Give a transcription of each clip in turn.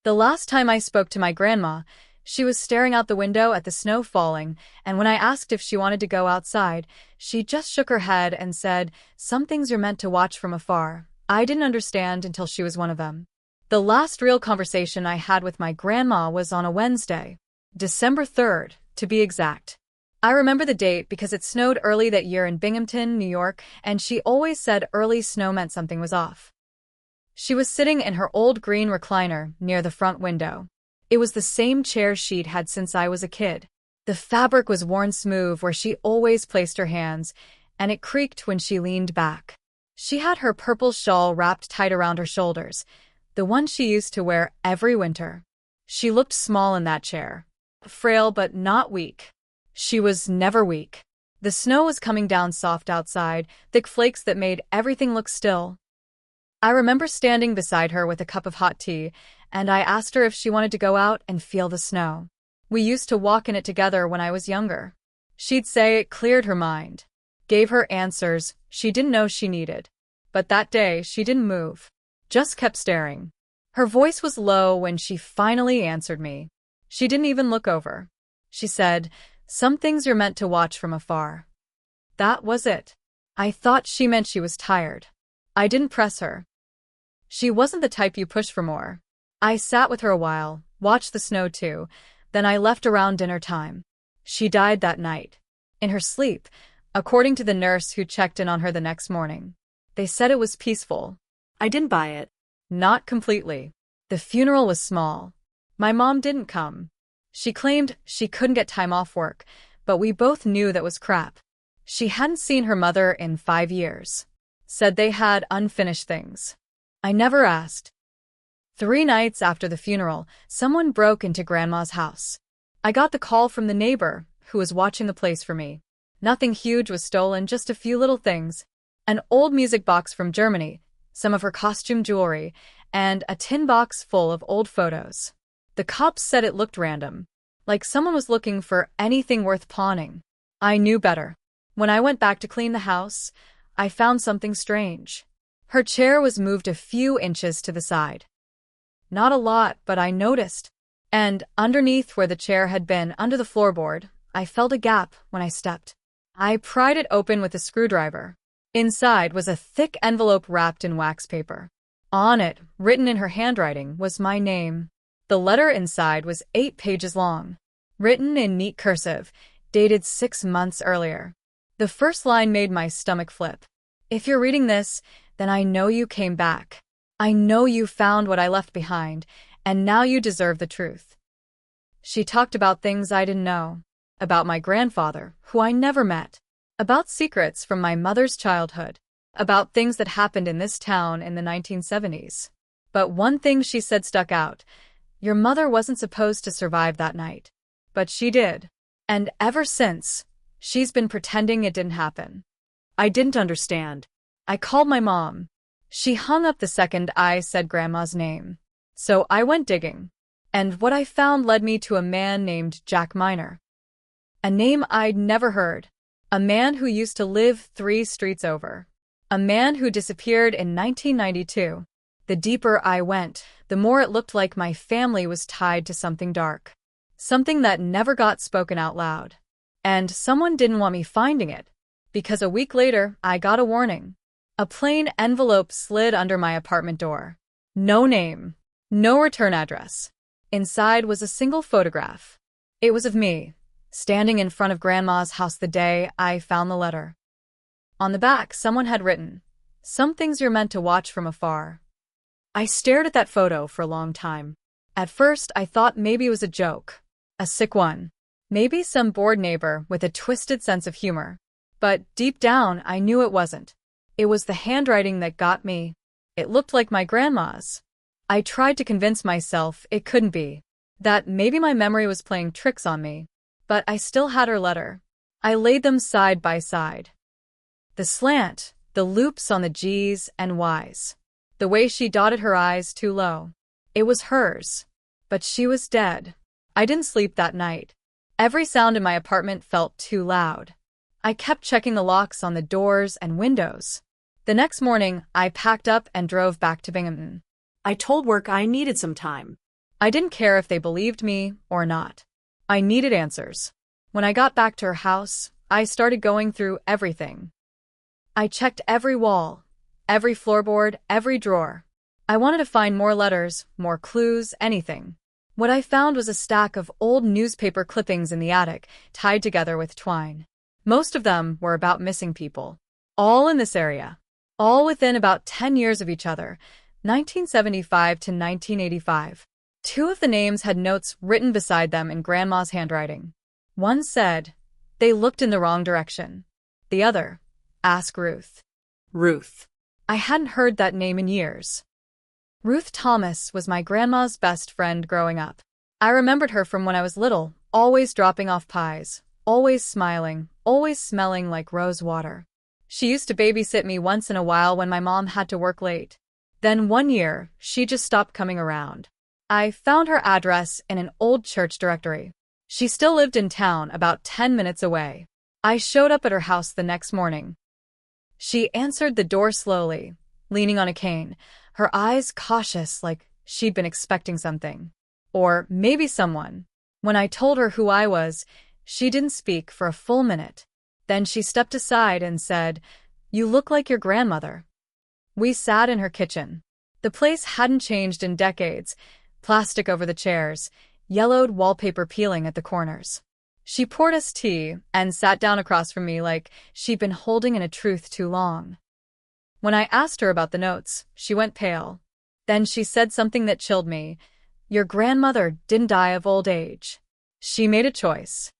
The last time I spoke to my grandma, she was staring out the window at the snow falling, and when I asked if she wanted to go outside, she just shook her head and said, "Some things are meant to watch from afar." I didn't understand until she was one of them. The last real conversation I had with my grandma was on a Wednesday, December 3rd, to be exact. I remember the date because it snowed early that year in Binghamton, New York, and she always said early snow meant something was off. She was sitting in her old green recliner near the front window. It was the same chair she'd had since I was a kid. The fabric was worn smooth where she always placed her hands, and it creaked when she leaned back. She had her purple shawl wrapped tight around her shoulders, the one she used to wear every winter. She looked small in that chair, frail but not weak. She was never weak. The snow was coming down soft outside, thick flakes that made everything look still. I remember standing beside her with a cup of hot tea, and I asked her if she wanted to go out and feel the snow. We used to walk in it together when I was younger. She'd say it cleared her mind, gave her answers she didn't know she needed. But that day, she didn't move, just kept staring. Her voice was low when she finally answered me. She didn't even look over. She said, "Some things you're meant to watch from afar." That was it. I thought she meant she was tired. I didn't press her. She wasn't the type you push for more. I sat with her a while, watched the snow too, then I left around dinner time. She died that night, in her sleep, according to the nurse who checked in on her the next morning. They said it was peaceful. I didn't buy it. Not completely. The funeral was small. My mom didn't come. She claimed she couldn't get time off work, but we both knew that was crap. She hadn't seen her mother in 5 years. Said they had unfinished things. I never asked. 3 nights after the funeral, someone broke into Grandma's house. I got the call from the neighbor, who was watching the place for me. Nothing huge was stolen, just a few little things. An old music box from Germany, some of her costume jewelry, and a tin box full of old photos. The cops said it looked random, like someone was looking for anything worth pawning. I knew better. When I went back to clean the house, I found something strange. Her chair was moved a few inches to the side. Not a lot, but I noticed. And underneath where the chair had been, under the floorboard, I felt a gap when I stepped. I pried it open with a screwdriver. Inside was a thick envelope wrapped in wax paper. On it, written in her handwriting, was my name. The letter inside was 8 pages long, written in neat cursive, dated 6 months earlier. The first line made my stomach flip. "If you're reading this, then I know you came back. I know you found what I left behind, and now you deserve the truth." She talked about things I didn't know, about my grandfather, who I never met, about secrets from my mother's childhood, about things that happened in this town in the 1970s. But one thing she said stuck out. Your mother wasn't supposed to survive that night. But she did. And ever since, she's been pretending it didn't happen. I didn't understand. I called my mom. She hung up the second I said Grandma's name. So I went digging. And what I found led me to a man named Jack Miner. A name I'd never heard. A man who used to live 3 streets over. A man who disappeared in 1992. The deeper I went, the more it looked like my family was tied to something dark. Something that never got spoken out loud. And someone didn't want me finding it. Because a week later, I got a warning. A plain envelope slid under my apartment door. No name. No return address. Inside was a single photograph. It was of me, standing in front of Grandma's house the day I found the letter. On the back, someone had written, "Some things you're meant to watch from afar." I stared at that photo for a long time. At first, I thought maybe it was a joke. A sick one. Maybe some bored neighbor with a twisted sense of humor. But deep down, I knew it wasn't. It was the handwriting that got me. It looked like my grandma's. I tried to convince myself it couldn't be. That maybe my memory was playing tricks on me. But I still had her letter. I laid them side by side. The slant, the loops on the G's and Y's. The way she dotted her I's too low. It was hers. But she was dead. I didn't sleep that night. Every sound in my apartment felt too loud. I kept checking the locks on the doors and windows. The next morning, I packed up and drove back to Binghamton. I told work I needed some time. I didn't care if they believed me or not. I needed answers. When I got back to her house, I started going through everything. I checked every wall, every floorboard, every drawer. I wanted to find more letters, more clues, anything. What I found was a stack of old newspaper clippings in the attic, tied together with twine. Most of them were about missing people. All in this area. All within about 10 years of each other, 1975 to 1985. Two of the names had notes written beside them in Grandma's handwriting. One said, "They looked in the wrong direction." The other, "Ask Ruth." Ruth. I hadn't heard that name in years. Ruth Thomas was my grandma's best friend growing up. I remembered her from when I was little, always dropping off pies, always smiling, always smelling like rose water. She used to babysit me once in a while when my mom had to work late. Then one year, she just stopped coming around. I found her address in an old church directory. She still lived in town, about 10 minutes away. I showed up at her house the next morning. She answered the door slowly, leaning on a cane, her eyes cautious like she'd been expecting something. Or maybe someone. When I told her who I was, she didn't speak for a full minute. Then she stepped aside and said, "You look like your grandmother." We sat in her kitchen. The place hadn't changed in decades. Plastic over the chairs, yellowed wallpaper peeling at the corners. She poured us tea and sat down across from me like she'd been holding in a truth too long. When I asked her about the notes, she went pale. Then she said something that chilled me. "Your grandmother didn't die of old age. She made a choice."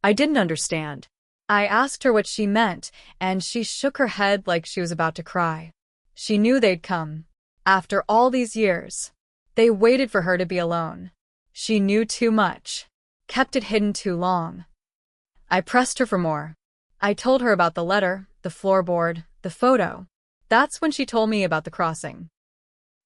I didn't understand. I asked her what she meant, and she shook her head like she was about to cry. She knew they'd come. After all these years. They waited for her to be alone. She knew too much. Kept it hidden too long. I pressed her for more. I told her about the letter, the floorboard, the photo. That's when she told me about the crossing.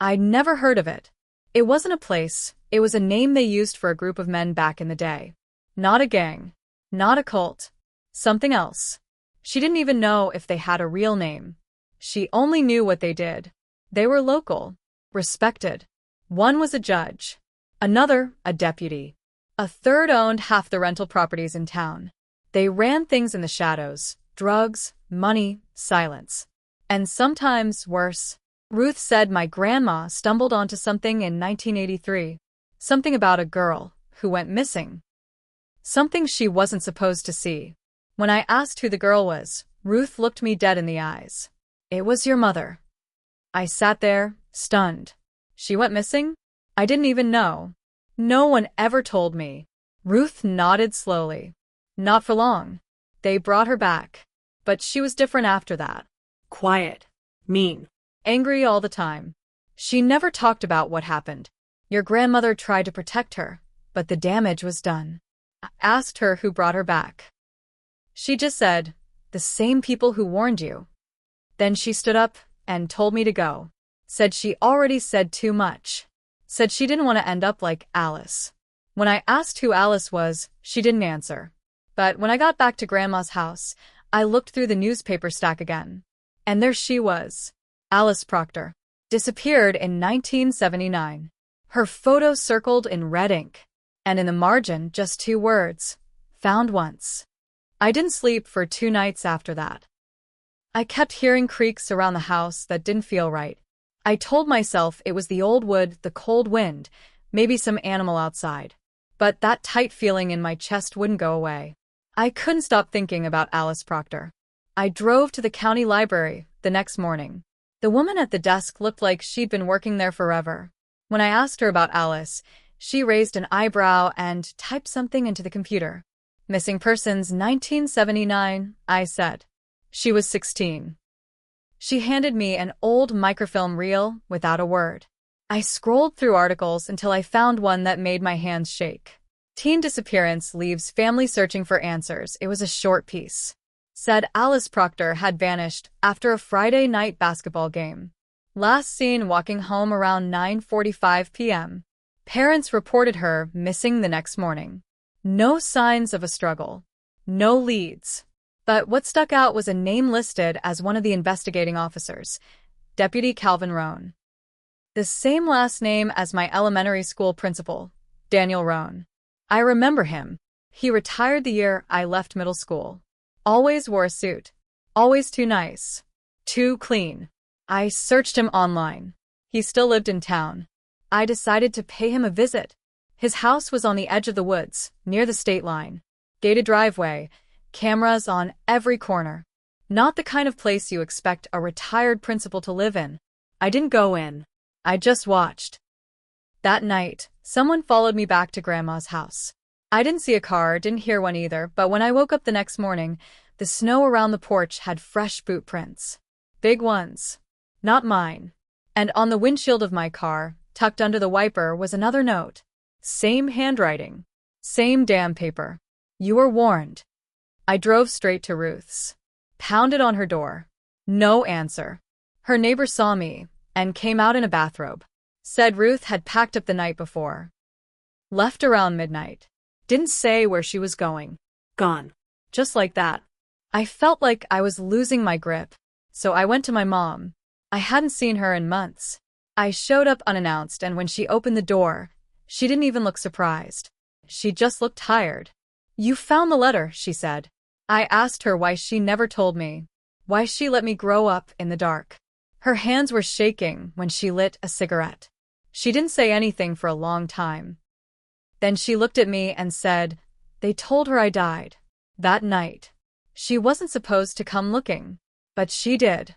I'd never heard of it. It wasn't a place, it was a name they used for a group of men back in the day. Not a gang. Not a cult. Something else. She didn't even know if they had a real name. She only knew what they did. They were local. Respected. One was a judge. Another, a deputy. A third owned half the rental properties in town. They ran things in the shadows. Drugs, money, silence. And sometimes worse. Ruth said my grandma stumbled onto something in 1983. Something about a girl who went missing. Something she wasn't supposed to see. When I asked who the girl was, Ruth looked me dead in the eyes. "It was your mother." I sat there, stunned. She went missing? I didn't even know. No one ever told me. Ruth nodded slowly. Not for long. They brought her back. But she was different after that. Quiet. Mean. Angry all the time. She never talked about what happened. Your grandmother tried to protect her, but the damage was done. I asked her who brought her back. She just said, "The same people who warned you." Then she stood up and told me to go. Said she already said too much. Said she didn't want to end up like Alice. When I asked who Alice was, she didn't answer. But when I got back to Grandma's house, I looked through the newspaper stack again. And there she was. Alice Proctor. Disappeared in 1979. Her photo circled in red ink. And in the margin, just 2 words. Found once. I didn't sleep for 2 nights after that. I kept hearing creaks around the house that didn't feel right. I told myself it was the old wood, the cold wind, maybe some animal outside. But that tight feeling in my chest wouldn't go away. I couldn't stop thinking about Alice Proctor. I drove to the county library the next morning. The woman at the desk looked like she'd been working there forever. When I asked her about Alice, she raised an eyebrow and typed something into the computer. "Missing persons 1979, I said. She was 16. She handed me an old microfilm reel without a word. I scrolled through articles until I found one that made my hands shake. Teen disappearance leaves family searching for answers. It was a short piece. Said Alice Proctor had vanished after a Friday night basketball game. Last seen walking home around 9:45 p.m. Parents reported her missing the next morning. No signs of a struggle. No leads. But what stuck out was a name listed as one of the investigating officers, Deputy Calvin Roan. The same last name as my elementary school principal, Daniel Rohn. I remember him. He retired the year I left middle school. Always wore a suit. Always too nice. Too clean. I searched him online. He still lived in town. I decided to pay him a visit. His house was on the edge of the woods, near the state line. Gated driveway, cameras on every corner. Not the kind of place you expect a retired principal to live in. I didn't go in. I just watched. That night, someone followed me back to Grandma's house. I didn't see a car, didn't hear one either, but when I woke up the next morning, the snow around the porch had fresh boot prints. Big ones. Not mine. And on the windshield of my car, tucked under the wiper, was another note. Same handwriting. Same damn paper. You were warned. I drove straight to Ruth's. Pounded on her door. No answer. Her neighbor saw me and came out in a bathrobe. Said Ruth had packed up the night before. Left around midnight. Didn't say where she was going. Gone. Just like that. I felt like I was losing my grip, so I went to my mom. I hadn't seen her in months. I showed up unannounced, and when she opened the door, she didn't even look surprised. She just looked tired. You found the letter, she said. I asked her why she never told me. Why she let me grow up in the dark. Her hands were shaking when she lit a cigarette. She didn't say anything for a long time. Then she looked at me and said, "They told her I died. That night." She wasn't supposed to come looking, but she did.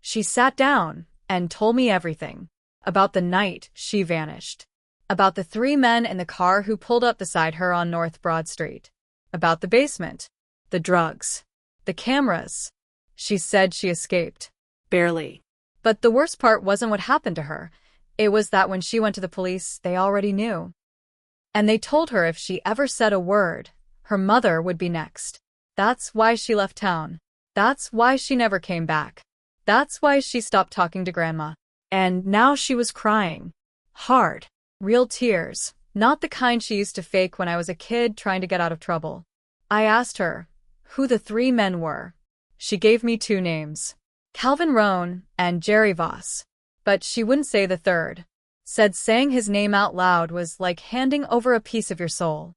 She sat down and told me everything. About the night she vanished. About the 3 men in the car who pulled up beside her on North Broad Street. About the basement. The drugs. The cameras. She said she escaped. Barely. But the worst part wasn't what happened to her. It was that when she went to the police, they already knew. And they told her if she ever said a word, her mother would be next. That's why she left town. That's why she never came back. That's why she stopped talking to Grandma. And now she was crying. Hard. Real tears. Not the kind she used to fake when I was a kid trying to get out of trouble. I asked her who the 3 men were. She gave me 2 names. Calvin Rohn and Jerry Voss. But she wouldn't say the third. Said saying his name out loud was like handing over a piece of your soul.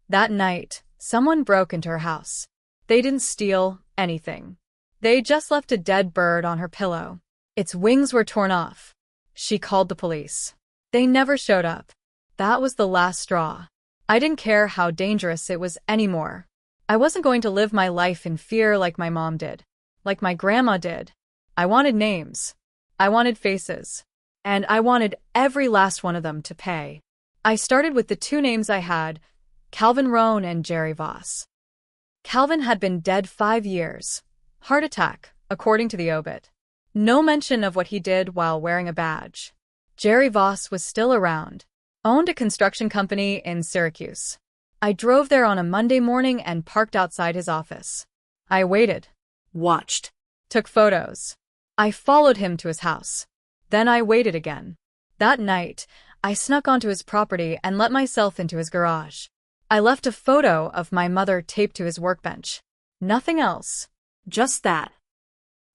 That night, someone broke into her house. They didn't steal anything. They just left a dead bird on her pillow. Its wings were torn off. She called the police. They never showed up. That was the last straw. I didn't care how dangerous it was anymore. I wasn't going to live my life in fear like my mom did. Like my grandma did. I wanted names. I wanted faces. And I wanted every last one of them to pay. I started with the 2 names I had, Calvin Rohn and Jerry Voss. Calvin had been dead 5 years. Heart attack, according to the obit. No mention of what he did while wearing a badge. Jerry Voss was still around. Owned a construction company in Syracuse. I drove there on a Monday morning and parked outside his office. I waited. Watched. Took photos. I followed him to his house. Then I waited again. That night, I snuck onto his property and let myself into his garage. I left a photo of my mother taped to his workbench. Nothing else. Just that.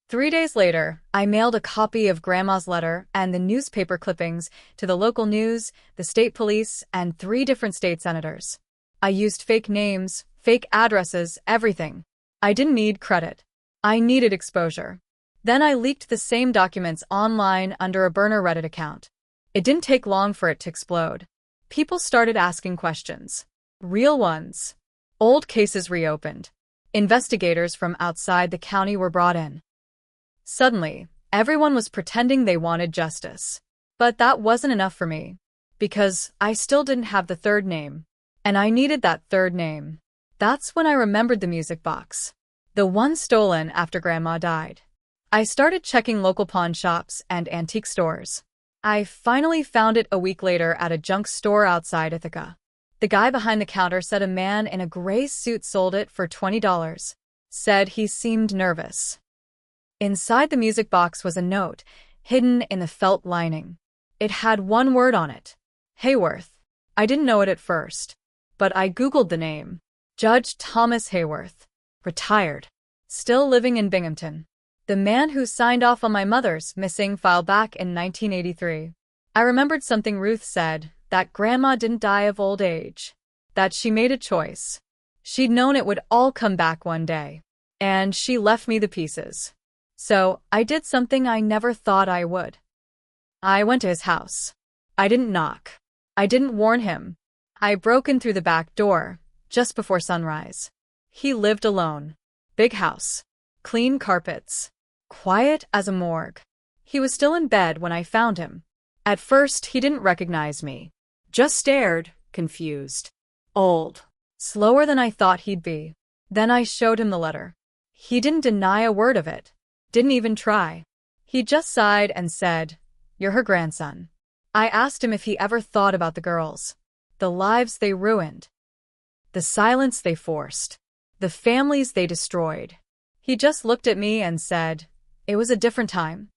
3 days later, I mailed a copy of Grandma's letter and the newspaper clippings to the local news, the state police, and 3 different state senators. I used fake names, fake addresses, everything. I didn't need credit. I needed exposure. Then I leaked the same documents online under a burner Reddit account. It didn't take long for it to explode. People started asking questions. Real ones. Old cases reopened. Investigators from outside the county were brought in. Suddenly, everyone was pretending they wanted justice. But that wasn't enough for me. Because I still didn't have the 3rd name. And I needed that 3rd name. That's when I remembered the music box. The one stolen after Grandma died. I started checking local pawn shops and antique stores. I finally found it a week later at a junk store outside Ithaca. The guy behind the counter said a man in a gray suit sold it for $20. Said he seemed nervous. Inside the music box was a note, hidden in the felt lining. It had 1 word on it. Hayworth. I didn't know it at first. But I Googled the name. Judge Thomas Hayworth. Retired. Still living in Binghamton. The man who signed off on my mother's missing file back in 1983. I remembered something Ruth said, that Grandma didn't die of old age. That she made a choice. She'd known it would all come back one day. And she left me the pieces. So, I did something I never thought I would. I went to his house. I didn't knock. I didn't warn him. I broke in through the back door, just before sunrise. He lived alone. Big house. Clean carpets. Quiet as a morgue. He was still in bed when I found him. At first, he didn't recognize me. Just stared, confused. Old. Slower than I thought he'd be. Then I showed him the letter. He didn't deny a word of it. Didn't even try. He just sighed and said, "You're her grandson." I asked him if he ever thought about the girls. The lives they ruined. The silence they forced. The families they destroyed. He just looked at me and said, "It was a different time."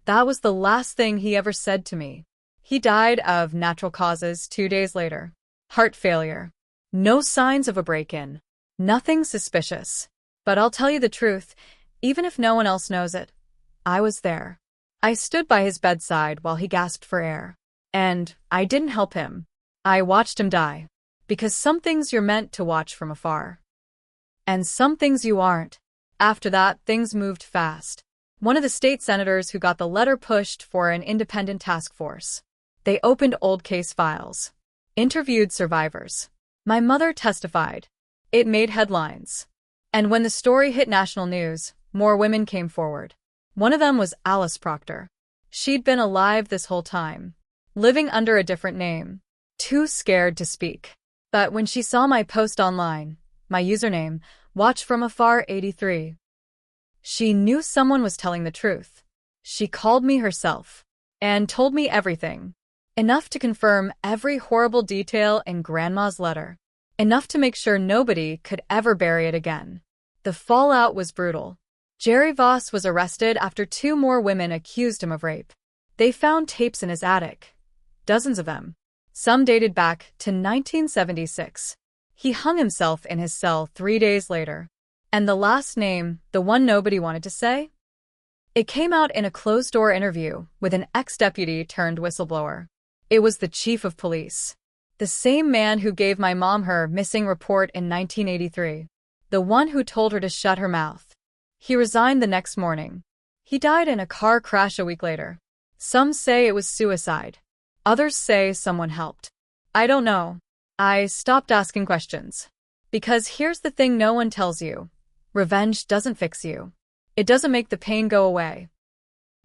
That was the last thing he ever said to me. He died of natural causes 2 days later. Heart failure. No signs of a break-in. Nothing suspicious. But I'll tell you the truth, even if no one else knows it. I was there. I stood by his bedside while he gasped for air. And I didn't help him. I watched him die. Because some things you're meant to watch from afar. And some things you aren't. After that, things moved fast. One of the state senators who got the letter pushed for an independent task force. They opened old case files. Interviewed survivors. My mother testified. It made headlines. And when the story hit national news, more women came forward. One of them was Alice Proctor. She'd been alive this whole time. Living under a different name. Too scared to speak. But when she saw my post online, my username, Watch from Afar 83, she knew someone was telling the truth. She called me herself. And told me everything. Enough to confirm every horrible detail in Grandma's letter. Enough to make sure nobody could ever bury it again. The fallout was brutal. Jerry Voss was arrested after 2 more women accused him of rape. They found tapes in his attic. Dozens of them. Some dated back to 1976. He hung himself in his cell 3 days later. And the last name, the one nobody wanted to say? It came out in a closed-door interview with an ex-deputy turned whistleblower. It was the chief of police. The same man who gave my mom her missing report in 1983. The one who told her to shut her mouth. He resigned the next morning. He died in a car crash a week later. Some say it was suicide. Others say someone helped. I don't know. I stopped asking questions. Because here's the thing no one tells you. Revenge doesn't fix you. It doesn't make the pain go away.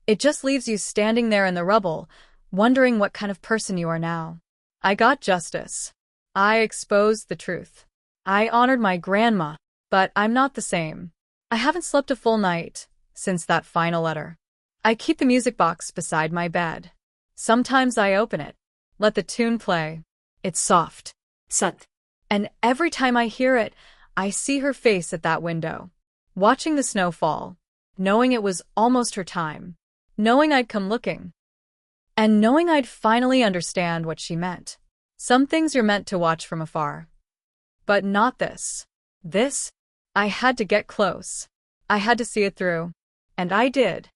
It just leaves you standing there in the rubble, wondering what kind of person you are now. I got justice. I exposed the truth. I honored my grandma, but I'm not the same. I haven't slept a full night since that final letter. I keep the music box beside my bed. Sometimes I open it, let the tune play. It's soft. Sut. And every time I hear it, I see her face at that window, watching the snow fall, knowing it was almost her time, knowing I'd come looking. And knowing I'd finally understand what she meant. Some things you're meant to watch from afar. But not this. This? I had to get close. I had to see it through. And I did.